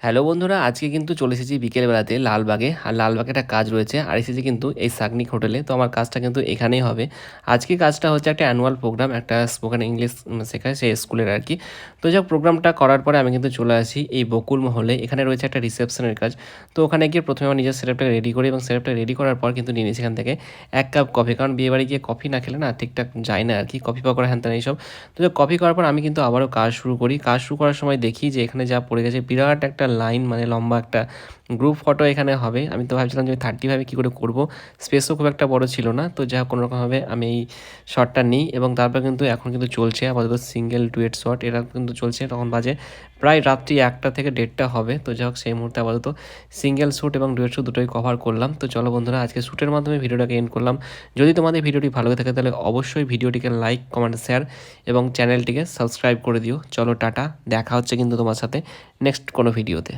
Hello বন্ধুরা, আজকে কিন্তু চলে এসেছি বিকেলবেলাতে লালবাগে। আর লালবাগে একটা কাজ রয়েছে, আর এসেছি কিন্তু এই সাগনিক হোটেলে। তো আমার কাজটা কিন্তু এখানেই হবে। আজকে কাজটা হচ্ছে একটা অ্যানুয়াল প্রোগ্রাম, একটা স্পোকেন ইংলিশ শেখায় সেই স্কুলের আর কি। তো যাক, প্রোগ্রামটা করার পরে আমি কিন্তু চলে আসি এই বকুল মহলে। এখানে রয়েছে একটা রিসেপশনের কাজ। তো ওখানে গিয়ে প্রথমে আমার নিজের সেটআপটা রেডি করি, এবং সেটআপটা রেডি করার পর কিন্তু নিয়ে নিয়েছি এখান থেকে 1 কাপ কফি। কারণ বিয়েবাড়ি গিয়ে কফি না খেলে না ঠিকঠাক যায় না আর কি, কফি পকোড়া হ্যান ত্যান এইসব। তো যাক, কফি করার পর আমি কিন্তু আবারও কাজ শুরু করি। কাজ শুরু করার সময় দেখি যে এখানে যা পড়ে গেছে, বিরাট একটা লাইন, মানে লম্বা একটা গ্রুপ ফটো এখানে হবে। আমি তো ভাবছিলাম যে 30ভাবে কী করে করব, স্পেসও খুব একটা বড় ছিল না। তো যা হোক, কোনোরকমভাবে আমি এই শটটা নিই, এবং তারপর কিন্তু এখন কিন্তু চলছে আপাতত সিঙ্গেল ডুয়েট শট, এটা কিন্তু চলছে। তখন বাজে প্রায় রাত্রি 1টা থেকে 1:30টা হবে। তো যাই হোক, সেই মুহূর্তে আপাতত সিঙ্গেল শ্যুট এবং ডুয়েট শ্যুট দুটোই কভার করলাম। তো চলো বন্ধুরা, আজকে শ্যুটের মাধ্যমে ভিডিওটাকে এন্ড করলাম। যদি তোমাদের ভিডিওটি ভালো লাগে থাকে তাহলে অবশ্যই ভিডিওটিকে লাইক, কমেন্ট, শেয়ার এবং চ্যানেলটিকে সাবস্ক্রাইব করে দিও। চলো টাটা, দেখা হচ্ছে কিন্তু তোমার সাথে নেক্সট কোনো ভিডিওতে।